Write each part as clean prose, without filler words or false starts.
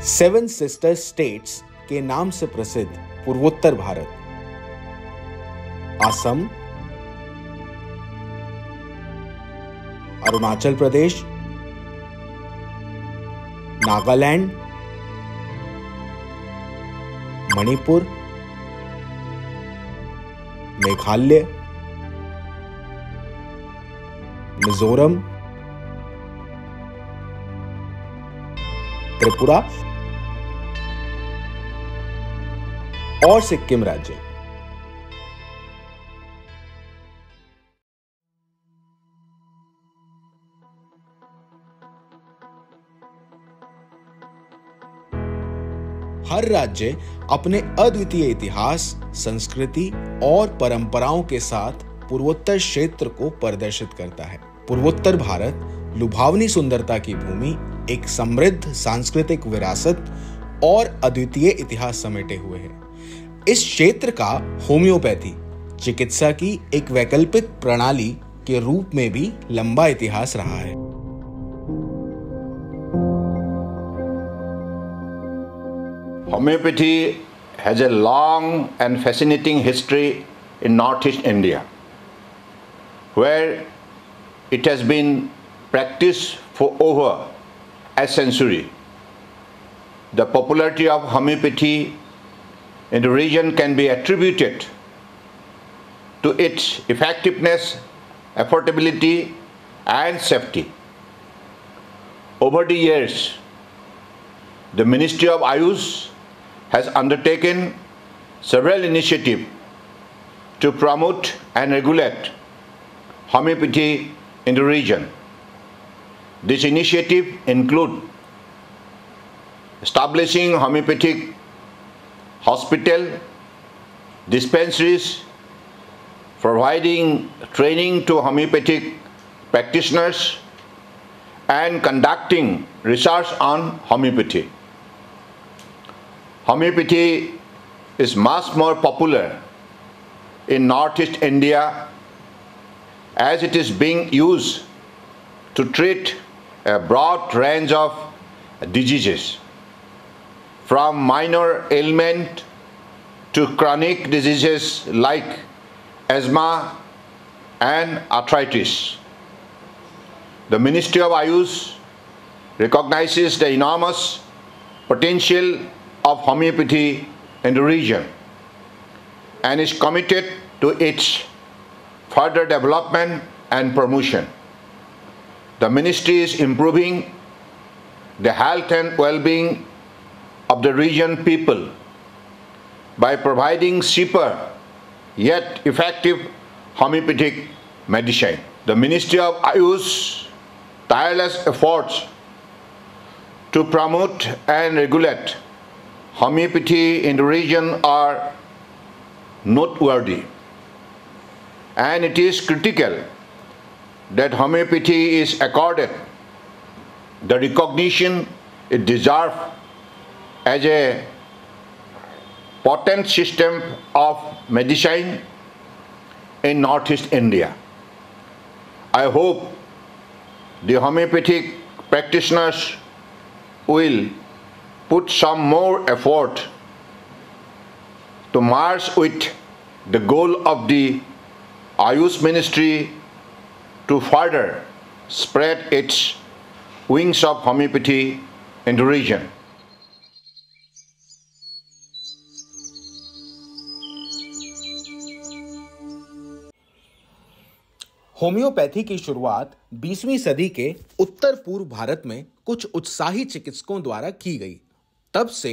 Seven sister states के नाम से प्रसिद्ध पूर्वोत्तर भारत, असम, अरुणाचल प्रदेश, नागालैंड, मणिपुर, मेघालय, मिजोरम, त्रिपुरा और सिक्किम राज्य। हर राज्य अपने अद्वितीय इतिहास, संस्कृति और परंपराओं के साथ पूर्वोत्तर क्षेत्र को प्रदर्शित करता है। पूर्वोत्तर भारत लुभावनी सुंदरता की भूमि, एक समृद्ध सांस्कृतिक विरासत और अद्वितीय इतिहास समेटे हुए है। इस क्षेत्र का होम्योपैथी चिकित्सा की एक वैकल्पिक प्रणाली के रूप में भी लंबा इतिहास रहा है। Homeopathy has a long and fascinating history in Northeast India, where it has been practiced for over a century. The popularity of homeopathy in the region can be attributed to its effectiveness, affordability, and safety. Over the years, the Ministry of Ayush has undertaken several initiatives to promote and regulate homeopathy in the region. These initiatives include establishing homeopathic hospital, dispensaries, providing training to homeopathic practitioners, and conducting research on homeopathy. Homeopathy is much more popular in Northeast India as it is being used to treat a broad range of diseases, from minor ailment to chronic diseases like asthma and arthritis. The Ministry of Ayush recognizes the enormous potential of homeopathy in the region and is committed to its further development and promotion. The ministry is improving the health and well-being of the region people by providing cheaper yet effective homeopathic medicine. The Ministry of Ayush's tireless efforts to promote and regulate homeopathy in the region are noteworthy, and it is critical that homeopathy is accorded the recognition it deserves as a potent system of medicine in Northeast India. I hope the homeopathic practitioners will put some more effort to march with the goal of the Ayush Ministry to further spread its wings of homeopathy in the region. Homeopathy की शुरुआत 20वीं सदी के उत्तर पूर्व भारत में कुछ उत्साही चिकित्सकों द्वारा की गई। तब से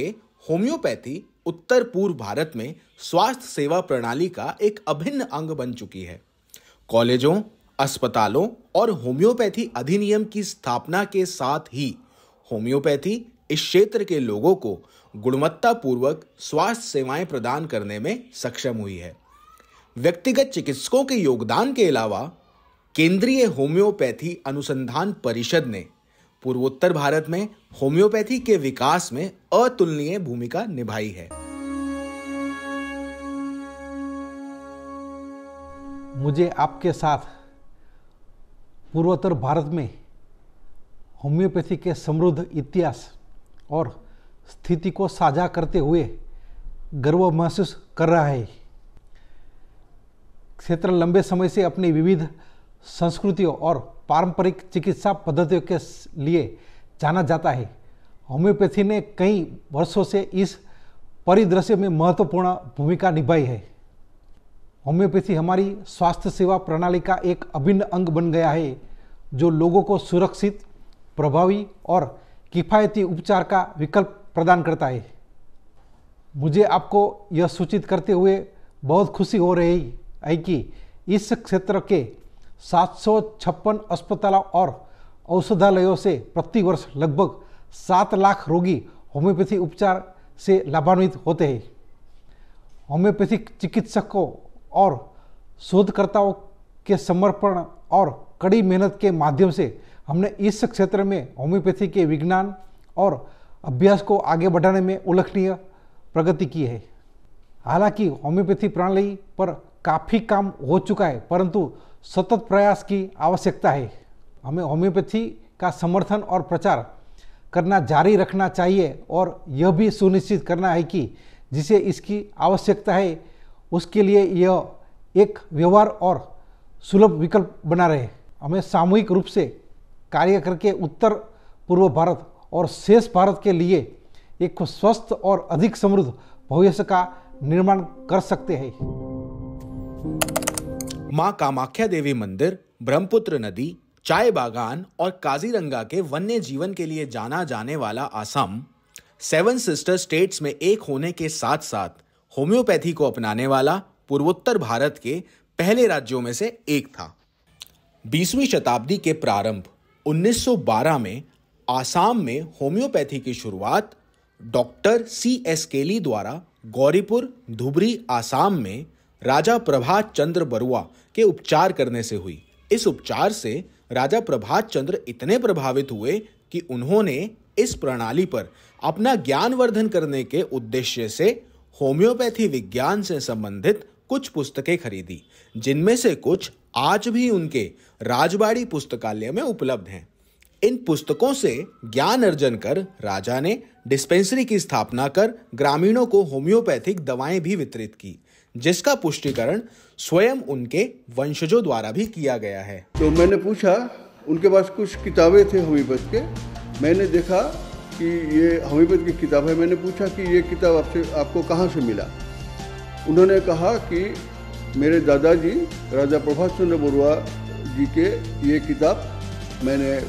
होम्योपैथी उत्तर पूर्व भारत में स्वास्थ्य सेवा प्रणाली का एक अभिन्न अंग बन चुकी है। कॉलेजों, अस्पतालों और होम्योपैथी अधिनियम की स्थापना के साथ ही होम्योपैथी इस क्षेत्र के लोगों को गुणवत्तापूर्वक स्वास्थ्य सेवाएं प्रदान करने में सक्षम हुई है। व्यक्तिगत चिकित्सकों के योगदान के अलावा केंद्रीय होम्योपैथी अनुसंधान परिषद ने पूर्वोत्तर भारत में होम्योपैथी के विकास में अतुलनीय भूमिका निभाई है। मुझे आपके साथ पूर्वोत्तर भारत में होम्योपैथी के समृद्ध इतिहास और स्थिति को साझा करते हुए गर्व महसूस कर रहा है। क्षेत्र लंबे समय से अपनी विविध संस्कृतियों और पारंपरिक चिकित्सा पद्धतियों के लिए जाना जाता है। होम्योपैथी ने कई वर्षों से इस परिदृश्य में महत्वपूर्ण भूमिका निभाई है। होम्योपैथी हमारी स्वास्थ्य सेवा प्रणाली का एक अभिन्न अंग बन गया है, जो लोगों को सुरक्षित, प्रभावी और किफ़ायती उपचार का विकल्प प्रदान करता है। मुझे आपको यह सूचित करते हुए बहुत खुशी हो रही है कि इस क्षेत्र के 756 अस्पतालों और औषधालयों से प्रतिवर्ष लगभग 7 लाख रोगी होम्योपैथी उपचार से लाभान्वित होते हैं। होम्योपैथिक चिकित्सकों और शोधकर्ताओं के समर्पण और कड़ी मेहनत के माध्यम से हमने इस क्षेत्र में होम्योपैथी के विज्ञान और अभ्यास को आगे बढ़ाने में उल्लेखनीय प्रगति की है। हालांकि होम्योपैथी प्रणाली पर काफ़ी काम हो चुका है, परंतु सतत प्रयास की आवश्यकता है। हमें होम्योपैथी का समर्थन और प्रचार करना जारी रखना चाहिए और यह भी सुनिश्चित करना है कि जिसे इसकी आवश्यकता है उसके लिए यह एक व्यवहार और सुलभ विकल्प बना रहे। हमें सामूहिक रूप से कार्य करके उत्तर पूर्व भारत और शेष भारत के लिए एक स्वस्थ और अधिक समृद्ध भविष्य का निर्माण कर सकते हैं। मां कामाख्या देवी मंदिर, ब्रह्मपुत्र नदी, चाय बागान और काजीरंगा के वन्य जीवन के लिए जाना जाने वाला असम 7 सिस्टर स्टेट्स में एक होने के साथ साथ होम्योपैथी को अपनाने वाला पूर्वोत्तर भारत के पहले राज्यों में से एक था। 20वीं शताब्दी के प्रारंभ 1912 में आसाम में होम्योपैथी की शुरुआत डॉक्टर C.S. केली द्वारा गौरीपुर, धुबरी, आसाम में राजा प्रभात चंद्र बरुआ के उपचार करने से हुई। इस उपचार से राजा प्रभात चंद्र इतने प्रभावित हुए कि उन्होंने इस प्रणाली पर अपना ज्ञानवर्धन करने के उद्देश्य से होम्योपैथी विज्ञान से संबंधित कुछ पुस्तकें खरीदी, जिनमें से कुछ आज भी उनके राजबाड़ी पुस्तकालय में उपलब्ध हैं। इन पुस्तकों से ज्ञान अर्जन कर राजा ने डिस्पेंसरी की स्थापना कर ग्रामीणों को होम्योपैथिक दवाएं भी वितरित की, जिसका पुष्टिकरण स्वयं उनके वंशजों द्वारा भी किया गया है। तो मैंने पूछा, उनके पास कुछ किताबें थे होम्योपैथ के। मैंने देखा कि ये होम्योपैथ की किताब है। मैंने पूछा कि ये किताब आपको कहाँ से मिला। उन्होंने कहा कि मेरे दादाजी राजा प्रभात चंद्र बरुआ जी के ये किताब मैंने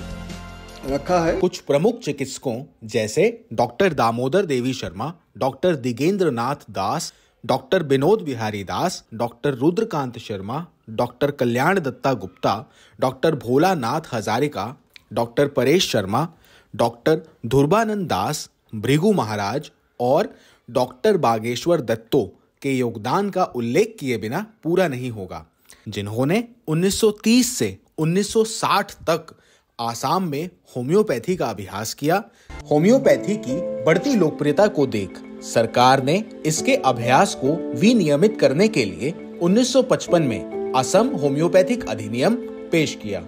रखा है। कुछ प्रमुख चिकित्सकों जैसे डॉक्टर दामोदर देवी शर्मा, डॉक्टर दिगेंद्र नाथ दास, डॉक्टर विनोद बिहारी दास, डॉक्टर रुद्रकांत शर्मा, डॉक्टर कल्याण दत्ता गुप्ता, डॉक्टर भोला नाथ हजारिका, डॉक्टर परेश शर्मा, डॉक्टर ध्रुवानंद दास, भृगु महाराज और डॉक्टर बागेश्वर दत्तो के योगदान का उल्लेख किए बिना पूरा नहीं होगा, जिन्होंने 1930 से 1960 तक आसाम में होम्योपैथी का अभ्यास किया। होम्योपैथी की बढ़ती लोकप्रियता को देख सरकार ने इसके अभ्यास को विनियमित करने के लिए 1955 में असम होम्योपैथिक अधिनियम पेश किया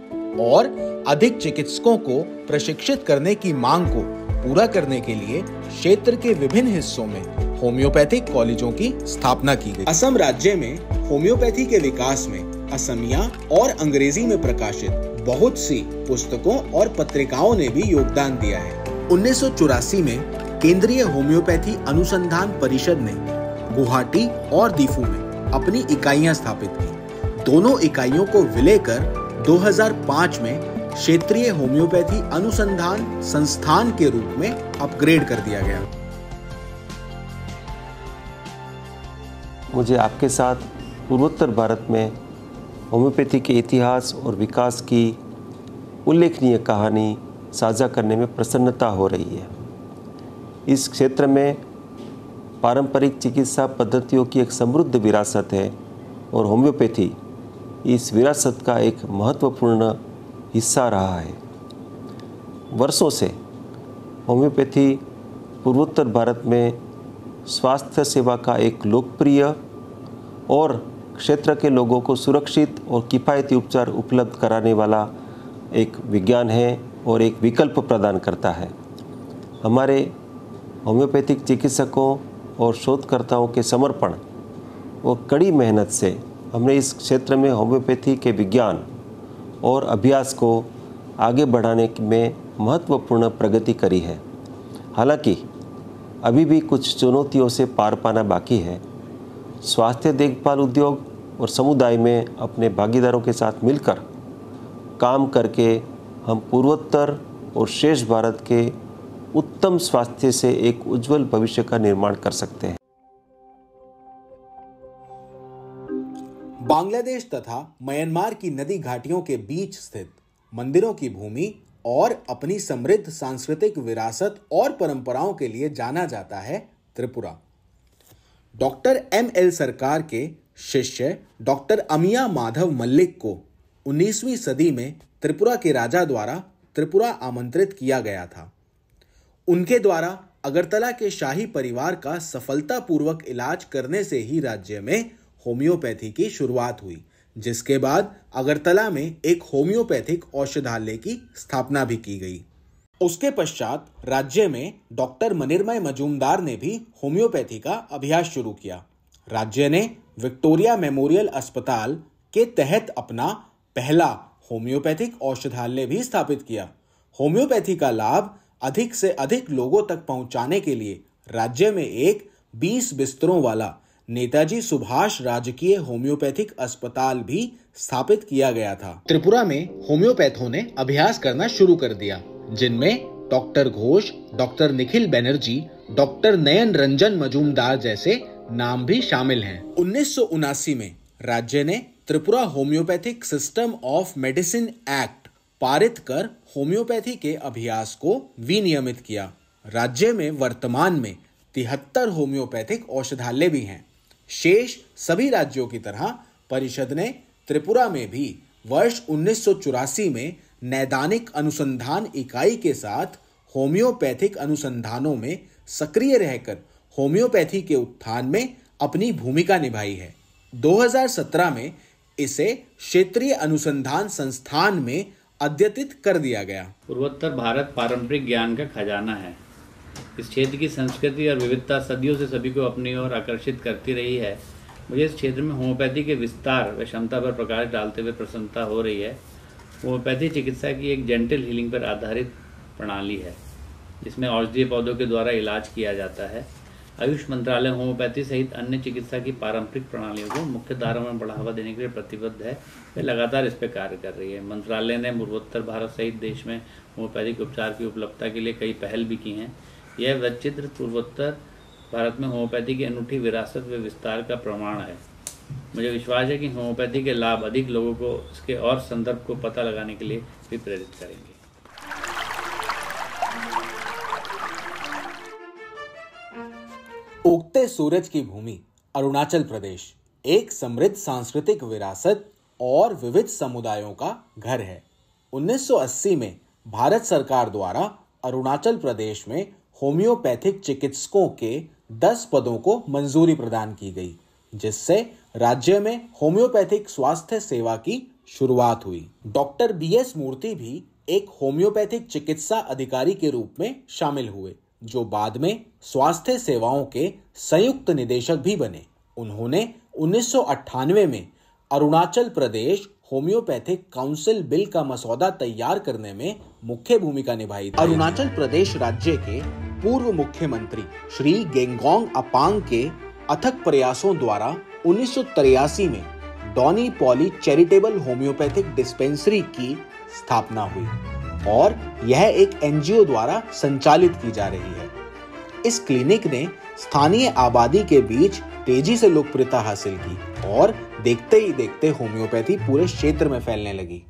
और अधिक चिकित्सकों को प्रशिक्षित करने की मांग को पूरा करने के लिए क्षेत्र के विभिन्न हिस्सों में होम्योपैथिक कॉलेजों की स्थापना की गई। असम राज्य में होम्योपैथी के विकास में असमिया और अंग्रेजी में प्रकाशित बहुत सी पुस्तकों और पत्रिकाओं ने भी योगदान दिया है। 1984 में केंद्रीय होम्योपैथी अनुसंधान परिषद ने गुवाहाटी और दीफू में अपनी इकाइयां स्थापित की। दोनों इकाइयों को विलय कर 2005 में क्षेत्रीय होम्योपैथी अनुसंधान संस्थान के रूप में अपग्रेड कर दिया गया। मुझे आपके साथ पूर्वोत्तर भारत में होम्योपैथी के इतिहास और विकास की उल्लेखनीय कहानी साझा करने में प्रसन्नता हो रही है। इस क्षेत्र में पारंपरिक चिकित्सा पद्धतियों की एक समृद्ध विरासत है और होम्योपैथी इस विरासत का एक महत्वपूर्ण हिस्सा रहा है। वर्षों से होम्योपैथी पूर्वोत्तर भारत में स्वास्थ्य सेवा का एक लोकप्रिय और क्षेत्र के लोगों को सुरक्षित और किफ़ायती उपचार उपलब्ध कराने वाला एक विज्ञान है और एक विकल्प प्रदान करता है। हमारे होम्योपैथिक चिकित्सकों और शोधकर्ताओं के समर्पण और कड़ी मेहनत से हमने इस क्षेत्र में होम्योपैथी के विज्ञान और अभ्यास को आगे बढ़ाने में महत्वपूर्ण प्रगति करी है। हालांकि अभी भी कुछ चुनौतियों से पार पाना बाकी है। स्वास्थ्य देखभाल उद्योग और समुदाय में अपने भागीदारों के साथ मिलकर काम करके हम पूर्वोत्तर और शेष भारत के उत्तम स्वास्थ्य से एक उज्जवल भविष्य का निर्माण कर सकते हैं। बांग्लादेश तथा म्यांमार की नदी घाटियों के बीच स्थित मंदिरों की भूमि और अपनी समृद्ध सांस्कृतिक विरासत और परंपराओं के लिए जाना जाता है त्रिपुरा। Doctor M.L. सरकार के शिष्य डॉक्टर अमिया माधव मल्लिक को 19वीं सदी में त्रिपुरा के राजा द्वारा त्रिपुरा आमंत्रित किया गया था। उनके द्वारा अगरतला के शाही परिवार का सफलतापूर्वक इलाज करने से ही राज्य में होम्योपैथी की शुरुआत हुई, जिसके बाद अगरतला में एक होम्योपैथिक औषधालय की स्थापना भी की गई। उसके पश्चात राज्य में डॉक्टर मनिर्मय मजूमदार ने भी होम्योपैथी का अभ्यास शुरू किया। राज्य ने विक्टोरिया मेमोरियल अस्पताल के तहत अपना पहला होम्योपैथिक औषधालय भी स्थापित किया। होम्योपैथी का लाभ अधिक से अधिक लोगों तक पहुंचाने के लिए राज्य में एक 20 बिस्तरों वाला नेताजी सुभाष राजकीय होम्योपैथिक अस्पताल भी स्थापित किया गया था। त्रिपुरा में होम्योपैथों ने अभ्यास करना शुरू कर दिया, जिनमें doctor Ghosh, doctor Nikhil Banerjee, doctor Nayan Ranjan Majumdar जैसे नाम भी शामिल हैं। 1979 में राज्य ने Tripura homoeopathic system of medicine act पारित कर होम्योपैथी के अभ्यास को विनियमित किया। राज्य में वर्तमान में 73 होम्योपैथिक औषधालय भी हैं। शेष सभी राज्यों की तरह परिषद ने त्रिपुरा में भी वर्ष 1984 में नैदानिक अनुसंधान इकाई के साथ होम्योपैथिक अनुसंधानों में सक्रिय रहकर होम्योपैथी के उत्थान में अपनी भूमिका निभाई है। 2017 में इसे क्षेत्रीय अनुसंधान संस्थान में अद्यतित कर दिया गया। पूर्वोत्तर भारत पारंपरिक ज्ञान का खजाना है। इस क्षेत्र की संस्कृति और विविधता सदियों से सभी को अपनी ओर आकर्षित करती रही है। मुझे इस क्षेत्र में होम्योपैथी के विस्तार व क्षमता पर प्रकाश डालते हुए प्रसन्नता हो रही है। होम्योपैथी चिकित्सा की एक जेंटल हीलिंग पर आधारित प्रणाली है, जिसमें औषधीय पौधों के द्वारा इलाज किया जाता है। आयुष मंत्रालय होम्योपैथी सहित अन्य चिकित्सा की पारंपरिक प्रणालियों को मुख्य धारा में बढ़ावा देने के लिए प्रतिबद्ध है। वे लगातार इस पर कार्य कर रही है। मंत्रालय ने पूर्वोत्तर भारत सहित देश में होम्योपैथिक उपचार की उपलब्धता के लिए कई पहल भी की हैं। यह वृत्तचित्र पूर्वोत्तर भारत में होम्योपैथी की अनूठी विरासत व विस्तार का प्रमाण है। मुझे विश्वास है कि होम्योपैथी के लाभ अधिक लोगों को इसके और संदर्भ को पता लगाने के लिए भी प्रेरित करेंगे। उगते सूरज की भूमि अरुणाचल प्रदेश एक समृद्ध सांस्कृतिक विरासत और विविध समुदायों का घर है। 1980 में भारत सरकार द्वारा अरुणाचल प्रदेश में होम्योपैथिक चिकित्सकों के 10 पदों को मंजूरी प्रदान की गई, जिससे राज्य में होम्योपैथिक स्वास्थ्य सेवा की शुरुआत हुई। डॉक्टर BS मूर्ति भी एक होम्योपैथिक चिकित्सा अधिकारी के रूप में शामिल हुए, जो बाद में स्वास्थ्य सेवाओं के संयुक्त निदेशक भी बने। उन्होंने 1998 में Arunachal Pradesh homeopathic council bill का मसौदा तैयार करने में मुख्य भूमिका निभाई थी। अरुणाचल प्रदेश राज्य के पूर्व मुख्यमंत्री श्री गेंगोंग अपांग के अथक प्रयासों द्वारा 1983 में Donny poly charitable homeopathic dispensary की स्थापना हुई और यह एक NGO द्वारा संचालित की जा रही है। इस क्लिनिक ने स्थानीय आबादी के बीच तेजी से लोकप्रियता हासिल की और देखते ही देखते होम्योपैथी पूरे क्षेत्र में फैलने लगी।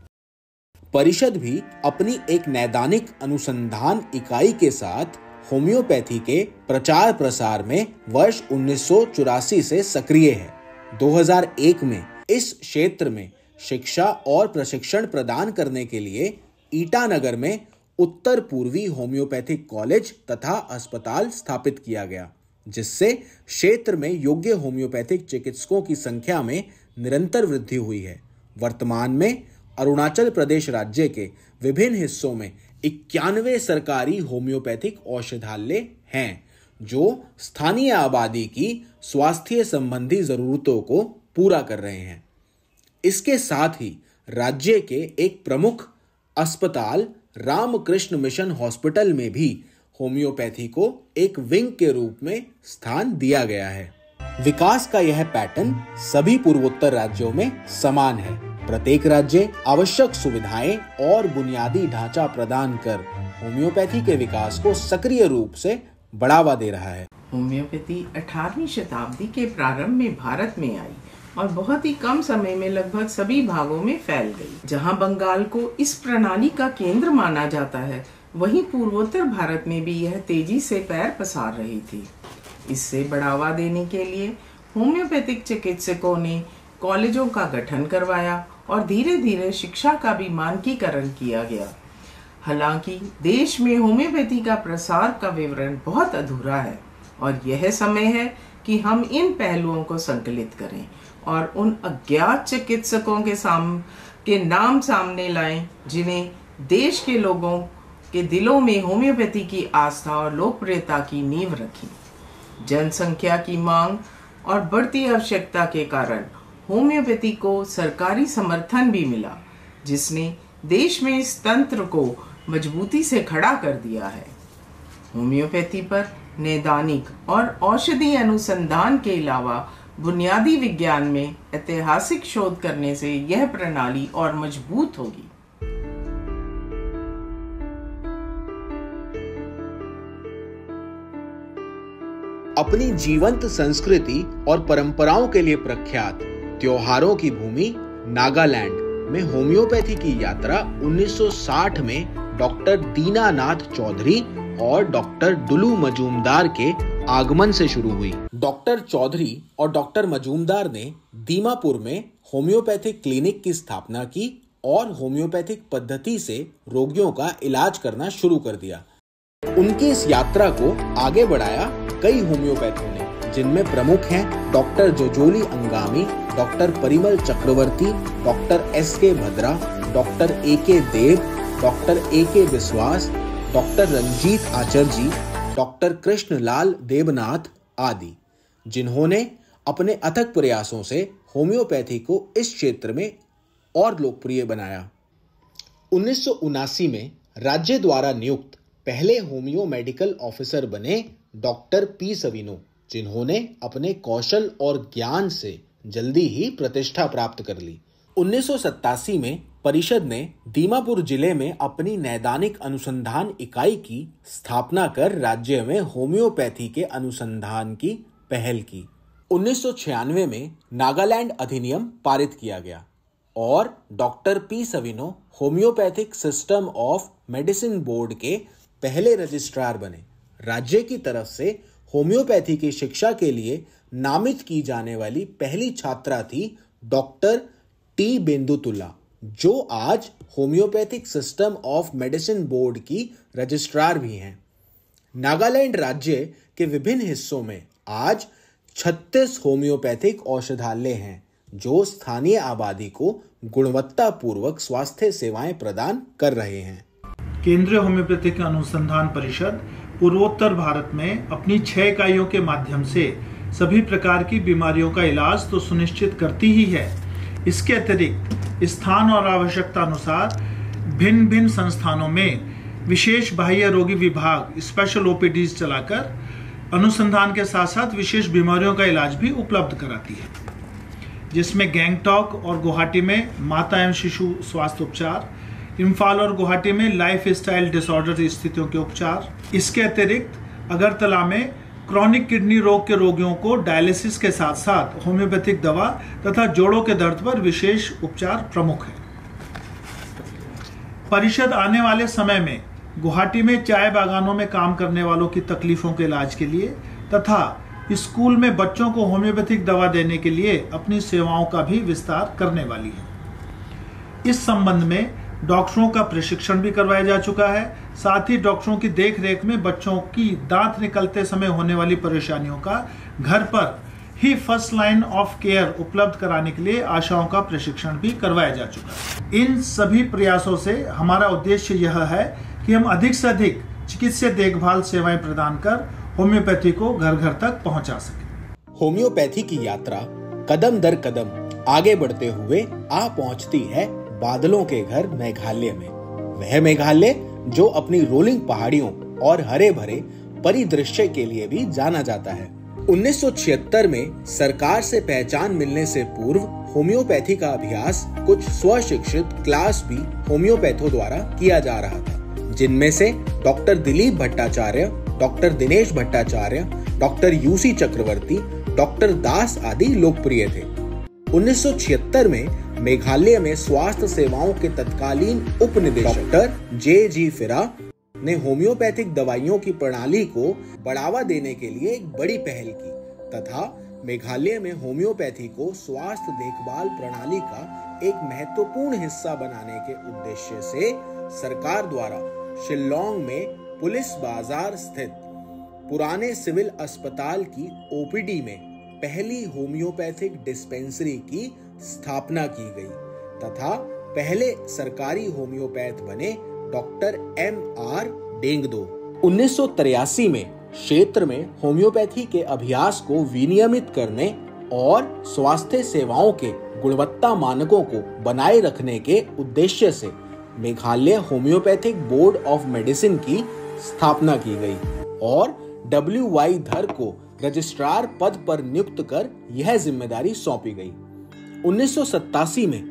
परिषद भी अपनी एक नैदानिक अनुसंधान इकाई के साथ होम्योपैथी के प्रचार प्रसार में वर्ष 1984 से सक्रिय है। 2001 में इस क्षेत्र में शिक्षा और प्रशिक्षण प्रदान करने के लिए ईटानगर में उत्तर पूर्वी होम्योपैथिक कॉलेज तथा अस्पताल स्थापित किया गया, जिससे क्षेत्र में योग्य होम्योपैथिक चिकित्सकों की संख्या में निरंतर वृद्धि हुई है। वर्तमान में अरुणाचल प्रदेश राज्य के विभिन्न हिस्सों में 91 सरकारी होम्योपैथिक औषधालय हैं, जो स्थानीय आबादी की स्वास्थ्य संबंधी जरूरतों को पूरा कर रहे हैं। इसके साथ ही राज्य के एक प्रमुख अस्पताल रामकृष्ण मिशन हॉस्पिटल में भी होम्योपैथी को एक विंग के रूप में स्थान दिया गया है। विकास का यह पैटर्न सभी पूर्वोत्तर राज्यों में समान है। प्रत्येक राज्य आवश्यक सुविधाएं और बुनियादी ढांचा प्रदान कर होम्योपैथी के विकास को सक्रिय रूप से बढ़ावा दे रहा है। होम्योपैथी 18वीं शताब्दी के प्रारंभ में भारत में आई और बहुत ही कम समय में लगभग सभी भागों में फैल गई। जहां बंगाल को इस प्रणाली का केंद्र माना जाता है, वहीं पूर्वोत्तर भारत में भी यह तेजी से पैर पसार रही थी। इससे बढ़ावा देने के लिए होम्योपैथिक चिकित्सकों ने कॉलेजों का गठन करवाया और धीरे धीरे शिक्षा का भी मानकीकरण किया गया। हालांकि देश में होम्योपैथी का प्रसार का विवरण बहुत अधूरा है और यह समय है कि हम इन पहलुओं को संकलित करें और उन अज्ञात चिकित्सकों के नाम सामने लाएं जिन्हें देश के लोगों के दिलों में होम्योपैथी की आस्था और लोकप्रियता की नींव रखी। जनसंख्या की मांग और बढ़ती आवश्यकता के कारण होम्योपैथी को सरकारी समर्थन भी मिला, जिसने देश में इस तंत्र को मजबूती से खड़ा कर दिया है। होम्योपैथी पर नैदानिक और औषधि अनुसंधान के अलावा बुनियादी विज्ञान में ऐतिहासिक शोध करने से यह प्रणाली और मजबूत होगी। अपनी जीवंत संस्कृति और परंपराओं के लिए प्रख्यात त्योहारों की भूमि नागालैंड में होम्योपैथी की यात्रा 1960 में डॉक्टर दीनानाथ चौधरी और डॉक्टर दुलू मजूमदार के आगमन से शुरू हुई। डॉक्टर चौधरी और डॉक्टर मजूमदार ने दीमापुर में होम्योपैथिक क्लिनिक की स्थापना की और होम्योपैथिक पद्धति से रोगियों का इलाज करना शुरू कर दिया। उनकी इस यात्रा को आगे बढ़ाया कई होम्योपैथों ने, जिनमें प्रमुख हैं डॉक्टर जोजोली अंगामी, डॉक्टर परिमल चक्रवर्ती, डॉक्टर एस.के. भद्रा, डॉक्टर ए.के. देव, डॉक्टर ए.के. विश्वास, डॉक्टर रंजीत आचार्य, डॉक्टर कृष्णलाल देवनाथ आदि, जिन्होंने अपने अथक प्रयासों से होम्योपैथी को इस क्षेत्र में और लोकप्रिय बनाया। 1979 में राज्य द्वारा नियुक्त पहले होम्यो मेडिकल ऑफिसर बने डॉक्टर पी सविनो, जिन्होंने अपने कौशल और ज्ञान से जल्दी ही प्रतिष्ठा प्राप्त कर ली। 1987 में परिषद ने दीमापुर जिले में अपनी नैदानिक अनुसंधान इकाई की स्थापना कर राज्य में होम्योपैथी के अनुसंधान की पहल की। 1996 में नागालैंड अधिनियम पारित किया गया और doctor P Savino homoeopathic system of medicine board के पहले रजिस्ट्रार बने। राज्य की तरफ से होम्योपैथी की शिक्षा के लिए नामित की जाने वाली पहली छात्रा थी डॉक्टर टी बेंदुतुल्ला, जो आज homeopathic system of medicine board की रजिस्ट्रार भी हैं। नागालैंड राज्य के विभिन्न हिस्सों में आज 36 होम्योपैथिक औषधालय हैं, जो स्थानीय आबादी को गुणवत्तापूर्वक स्वास्थ्य सेवाएं प्रदान कर रहे हैं। केंद्रीय होम्योपैथिक अनुसंधान परिषद पूर्वोत्तर भारत में अपनी 6 इकाइयों के माध्यम से सभी प्रकार की बीमारियों का इलाज तो सुनिश्चित करती ही है, इसके अतिरिक्त स्थान और आवश्यकता अनुसार भिन्न भिन्न संस्थानों में विशेष बाह्य रोगी विभाग स्पेशल ओपीडीज चलाकर अनुसंधान के साथ साथ विशेष बीमारियों का इलाज भी उपलब्ध कराती है, जिसमें गैंगटॉक और गुवाहाटी में माता एवं शिशु स्वास्थ्य उपचार, इम्फाल और गुवाहाटी में लाइफ स्टाइल डिसऑर्डर स्थितियों के उपचार। इसके अतिरिक्त अगरतला में क्रॉनिक किडनी रोग के रोगियों को डायलिसिस के साथ साथ होम्योपैथिक दवा तथा जोड़ों के दर्द पर विशेष उपचार प्रमुख है। परिषद आने वाले समय में गुवाहाटी में चाय बागानों में काम करने वालों की तकलीफों के इलाज के लिए तथा स्कूल में बच्चों को होम्योपैथिक दवा देने के लिए अपनी सेवाओं का भी विस्तार करने वाली है। इस संबंध में डॉक्टरों का प्रशिक्षण भी करवाया जा चुका है। साथ ही डॉक्टरों की देखरेख में बच्चों की दांत निकलते समय होने वाली परेशानियों का घर पर ही फर्स्ट लाइन ऑफ केयर उपलब्ध कराने के लिए आशाओं का प्रशिक्षण भी करवाया जा चुका है। इन सभी प्रयासों से हमारा उद्देश्य यह है कि हम अधिक से अधिक चिकित्सीय देखभाल सेवाएं प्रदान कर होम्योपैथी को घर घर तक पहुंचा सके। होम्योपैथी की यात्रा कदम दर कदम आगे बढ़ते हुए आ पहुंचती है बादलों के घर मेघालय में। वह मेघालय जो अपनी रोलिंग पहाड़ियों और हरे भरे परिदृश्य के लिए भी जाना जाता है। 1976 में सरकार से पहचान मिलने से पूर्व होम्योपैथी का अभ्यास कुछ स्वशिक्षित क्लास बी होम्योपैथों द्वारा किया जा रहा था, जिनमें से doctor Dilip Bhattacharya, doctor Dinesh Bhattacharya, doctor UC Chakraborty, doctor Das आदि लोकप्रिय थे। 1976 में मेघालय में स्वास्थ्य सेवाओं के तत्कालीन उप निदेशक डॉक्टर जे.जी. फिरा ने होम्योपैथिक दवाइयों की प्रणाली को बढ़ावा देने के लिए एक बड़ी पहल की तथा मेघालय में होम्योपैथी को स्वास्थ्य देखभाल प्रणाली का एक महत्वपूर्ण हिस्सा बनाने के उद्देश्य से सरकार द्वारा शिल्लोंग में पुलिस बाजार स्थित पुराने सिविल अस्पताल की ओपीडी में पहली होम्योपैथिक डिस्पेंसरी की स्थापना की गई तथा पहले सरकारी होम्योपैथ बने डॉक्टर M.R. डेंगदो। 1983 में क्षेत्र में होम्योपैथी के अभ्यास को विनियमित करने और स्वास्थ्य सेवाओं के गुणवत्ता मानकों को बनाए रखने के उद्देश्य से Meghalaya homeopathic board of medicine की स्थापना की गई और W.Y. धर को रजिस्ट्रार पद पर नियुक्त कर यह जिम्मेदारी सौंपी गई। 1987 में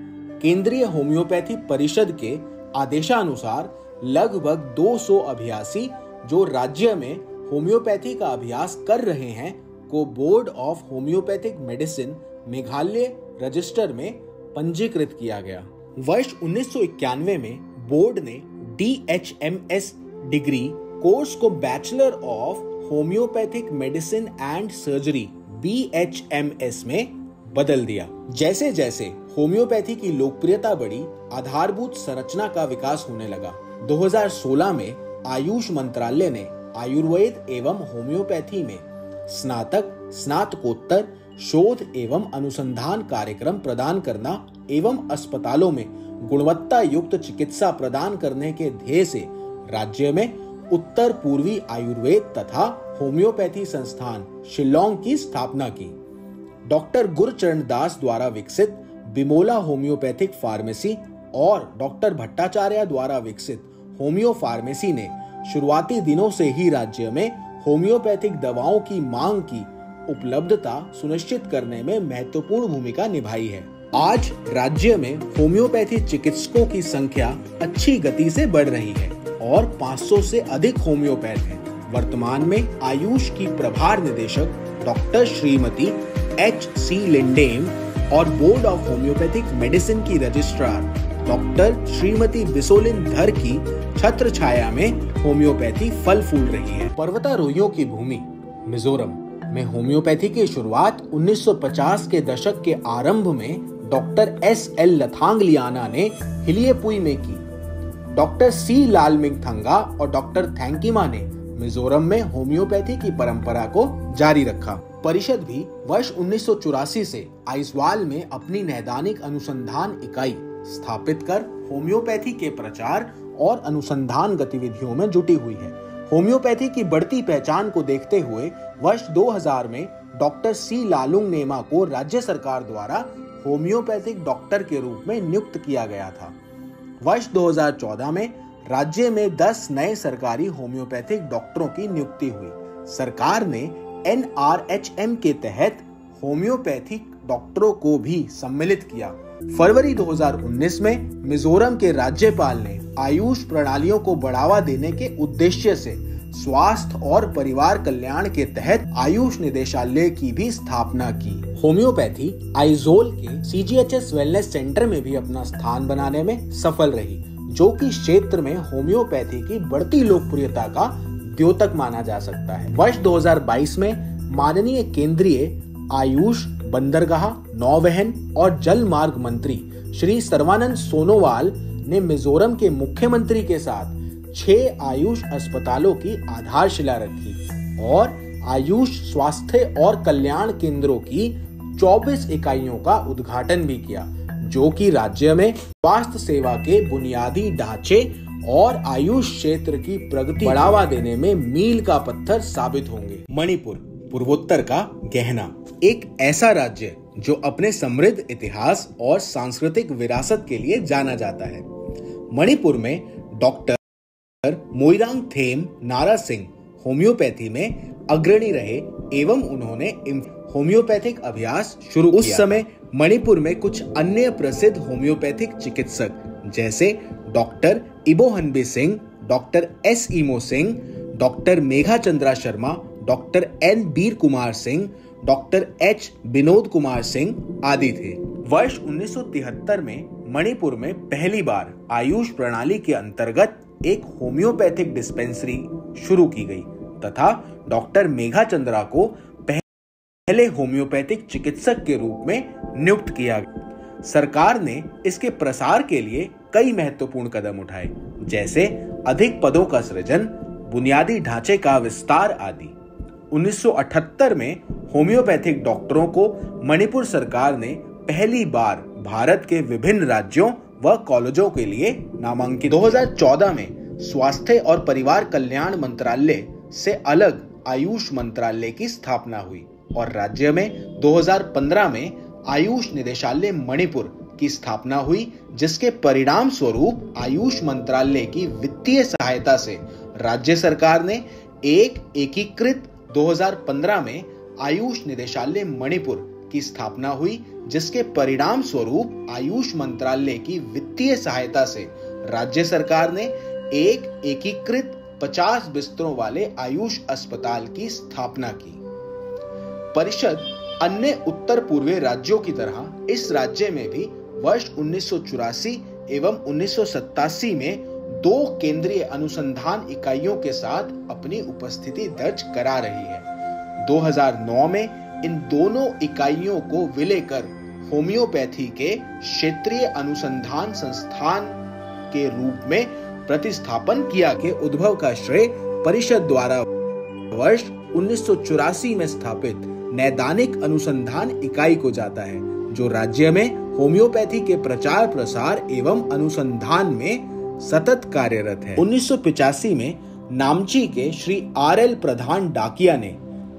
केंद्रीय होम्योपैथी परिषद के आदेशानुसार लगभग 200 अभ्यासी जो राज्य में होम्योपैथी का अभ्यास कर रहे हैं को board of homeopathic medicine Meghalaya register में पंजीकृत किया गया। वर्ष 1991 में बोर्ड ने DHMS डिग्री कोर्स को bachelor of homeopathic medicine and surgery BHMS में बदल दिया। जैसे जैसे होम्योपैथी की लोकप्रियता बढ़ी, आधारभूत संरचना का विकास होने लगा। 2016 में आयुष मंत्रालय ने आयुर्वेद एवं होम्योपैथी में स्नातक, स्नातकोत्तर, शोध एवं अनुसंधान कार्यक्रम प्रदान करना एवं अस्पतालों में गुणवत्ता युक्त चिकित्सा प्रदान करने के ध्येय से राज्य में उत्तर पूर्वी आयुर्वेद तथा होम्योपैथी संस्थान शिल्लोंग की स्थापना की। डॉक्टर गुरचरण दास द्वारा विकसित बिमोला होम्योपैथिक फार्मेसी और डॉक्टर भट्टाचार्य द्वारा विकसित होम्यो फार्मेसी ने शुरुआती दिनों से ही राज्य में होम्योपैथिक दवाओं की मांग की उपलब्धता सुनिश्चित करने में महत्वपूर्ण भूमिका निभाई है। आज राज्य में होम्योपैथी चिकित्सकों की संख्या अच्छी गति से बढ़ रही है और 500 से अधिक होम्योपैथ हैं। वर्तमान में आयुष की प्रभार निदेशक डॉक्टर श्रीमती H.C. लिंडेम और बोर्ड ऑफ होम्योपैथिक मेडिसिन की रजिस्ट्रार डॉक्टर श्रीमती बिसोलिन धर की छत्र छाया में होम्योपैथी फल फूल रही है। पर्वतारोहियों की भूमि मिजोरम में होम्योपैथी की शुरुआत 1950 के दशक के आरंभ में डॉक्टर S.L. लथांगलियाना ने हिलियपुई में की। Doctor C. लालमिंगथंगा और डॉक्टर थैंकिमा ने मिजोरम में होम्योपैथी की परंपरा को जारी रखा। परिषद भी वर्ष 1984 से आइजवाल में अपनी नैदानिक अनुसंधान इकाई स्थापित कर होम्योपैथी के प्रचार और अनुसंधान गतिविधियों में जुटी हुई है। होम्योपैथी की बढ़ती पहचान को देखते हुए वर्ष 2000 में डॉक्टर C. लालुंगनेमा को राज्य सरकार द्वारा होम्योपैथिक डॉक्टर के रूप में नियुक्त किया गया था। वर्ष 2014 में राज्य में 10 नए सरकारी होम्योपैथिक डॉक्टरों की नियुक्ति हुई। सरकार ने NRHM के तहत होम्योपैथिक डॉक्टरों को भी सम्मिलित किया। फरवरी 2019 में मिजोरम के राज्यपाल ने आयुष प्रणालियों को बढ़ावा देने के उद्देश्य से स्वास्थ्य और परिवार कल्याण के तहत आयुष निदेशालय की भी स्थापना की। होम्योपैथी आइजोल के CGHS वेलनेस सेंटर में भी अपना स्थान बनाने में सफल रही, जो कि क्षेत्र में होम्योपैथी की बढ़ती लोकप्रियता का द्योतक माना जा सकता है। वर्ष 2022 में माननीय केंद्रीय आयुष, बंदरगाह, नौवहन और जल मार्ग मंत्री श्री सर्बानंद सोनोवाल ने मिजोरम के मुख्यमंत्री के साथ 6 आयुष अस्पतालों की आधारशिला रखी और आयुष स्वास्थ्य और कल्याण केंद्रों की 24 इकाइयों का उद्घाटन भी किया, जो कि राज्य में स्वास्थ्य सेवा के बुनियादी ढांचे और आयुष क्षेत्र की प्रगति बढ़ावा देने में मील का पत्थर साबित होंगे। मणिपुर पूर्वोत्तर का गहना, एक ऐसा राज्य जो अपने समृद्ध इतिहास और सांस्कृतिक विरासत के लिए जाना जाता है। मणिपुर में डॉक्टर मोइरांगथेम नारासिंह होम्योपैथी में अग्रणी रहे एवं उन्होंने होम्योपैथिक अभ्यास शुरू किया। उस समय मणिपुर में कुछ अन्य प्रसिद्ध होम्योपैथिक चिकित्सक जैसे doctor Ibohanbi Singh, doctor S Imo Singh, doctor Megha Chandra Sharma, doctor N Bir Kumar Singh, doctor H Vinod Kumar Singh आदि थे। वर्ष 1973 में मणिपुर में पहली बार आयुष प्रणाली के अंतर्गत एक होम्योपैथिक डिस्पेंसरी शुरू की गई तथा डॉक्टर मेघा चंद्रा को पहले होम्योपैथिक चिकित्सक के रूप में नियुक्त किया गया। सरकार ने इसके प्रसार के लिए कई महत्वपूर्ण कदम उठाए, जैसे अधिक पदों का सृजन, बुनियादी ढांचे का विस्तार आदि। 1978 में होम्योपैथिक डॉक्टरों को मणिपुर सरकार ने पहली बार भारत के विभिन्न राज्यों व कॉलेजों के लिए नामांकित। 2014 में स्वास्थ्य और परिवार कल्याण मंत्रालय से अलग आयुष मंत्रालय की स्थापना हुई और राज्य में 2015 में आयुष निदेशालय मणिपुर की स्थापना हुई, जिसके परिणाम स्वरूप आयुष मंत्रालय की वित्तीय सहायता से राज्य सरकार ने एक एकीकृत 2015 में आयुष निदेशालय मणिपुर की स्थापना हुई, जिसके परिणाम स्वरूप आयुष मंत्रालय की वित्तीय सहायता से राज्य सरकार ने एक एकीकृत 50 बिस्तरों वाले आयुष अस्पताल की स्थापना की। परिषद अन्य उत्तर पूर्वी राज्यों की तरह इस राज्य में भी वर्ष 1984 एवं 1987 में 2 केंद्रीय अनुसंधान इकाइयों के साथ अपनी उपस्थिति दर्ज करा रही है। 2009 में इन दोनों इकाइयों को विलय कर होम्योपैथी के क्षेत्रीय अनुसंधान संस्थान के रूप में प्रतिस्थापन किया के उद्भव का श्रेय परिषद द्वारा वर्ष 1984 में स्थापित नैदानिक अनुसंधान इकाई को जाता है, जो राज्य में होम्योपैथी के प्रचार प्रसार एवं अनुसंधान में सतत कार्यरत है। 1985 में नामची के श्री RL प्रधान डाकिया ने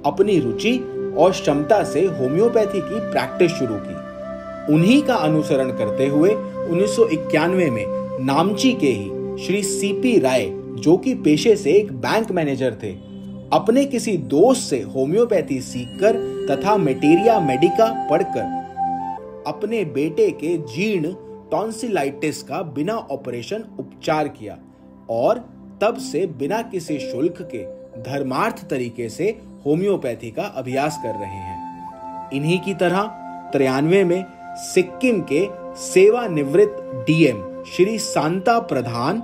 अपनी रुचि और क्षमता से होम्योपैथी की प्रैक्टिस शुरू की। उन्हीं का अनुसरण करते हुए 1991 में नामची के ही श्री CP राय, जो कि पेशे से एक बैंक मैनेजर थे, अपने किसी दोस्त से होम्योपैथी सीखकर तथा मेटेरिया मेडिका पढ़कर अपने बेटे के जीर्ण टॉन्सिलाइटिस का बिना ऑपरेशन उपचार किया और तब से बिना किसी शुल्क के धर्मार्थ तरीके से होम्योपैथी का अभ्यास कर रहे हैं। इन्हीं की तरह 93 में सिक्किम के सेवानिवृत्त DM श्री शांता प्रधान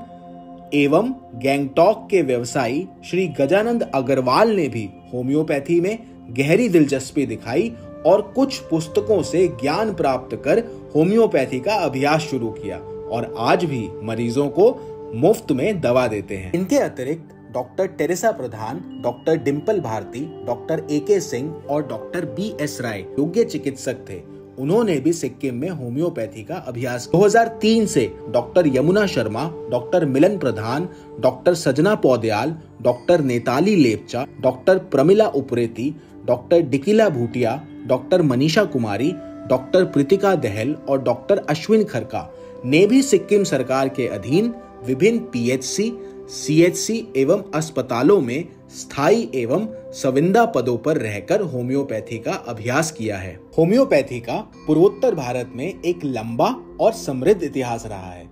एवं गैंगटॉक के व्यवसायी श्री गजानंद अग्रवाल ने भी होम्योपैथी में गहरी दिलचस्पी दिखाई और कुछ पुस्तकों से ज्ञान प्राप्त कर होम्योपैथी का अभ्यास शुरू किया और आज भी मरीजों को मुफ्त में दवा देते हैं। इनके अतिरिक्त doctor Teresa Pradhan, doctor Dimple Bharti, doctor AK Singh और डॉक्टर BS राय योग्य चिकित्सक थे। उन्होंने भी सिक्किम में होम्योपैथी का अभ्यास 2003 से doctor Yamuna Sharma, doctor Milan Pradhan, doctor Sajana Poudyal, doctor Netali Lepcha, doctor Pramila Upreti, doctor Dikila Bhutia, doctor Manisha Kumari, doctor Preetika Dahal और डॉक्टर अश्विन खरका ने भी सिक्किम सरकार के अधीन विभिन्न PHC, CHC एवं अस्पतालों में स्थायी एवं सविंदा पदों पर रहकर होम्योपैथी का अभ्यास किया है। होम्योपैथी का पूर्वोत्तर भारत में एक लंबा और समृद्ध इतिहास रहा है।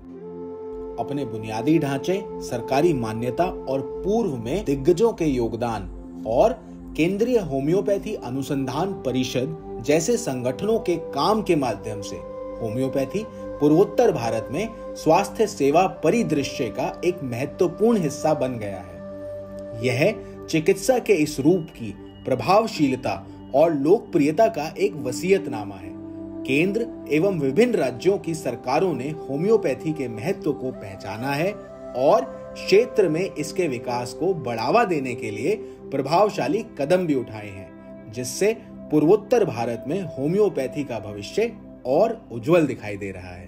अपने बुनियादी ढांचे, सरकारी मान्यता और पूर्व में दिग्गजों के योगदान और केंद्रीय होम्योपैथी अनुसंधान परिषद जैसे संगठनों के काम के माध्यम से होम्योपैथी पूर्वोत्तर भारत में स्वास्थ्य सेवा परिदृश्य का एक महत्वपूर्ण हिस्सा बन गया है। यह चिकित्सा के इस रूप की प्रभावशीलता और लोकप्रियता का एक वसीयतनामा है। केंद्र एवं विभिन्न राज्यों की सरकारों ने होम्योपैथी के महत्व को पहचाना है और क्षेत्र में इसके विकास को बढ़ावा देने के लिए प्रभावशाली कदम भी उठाए हैं, जिससे पूर्वोत्तर भारत में होम्योपैथी का भविष्य और उज्जवल दिखाई दे रहा है।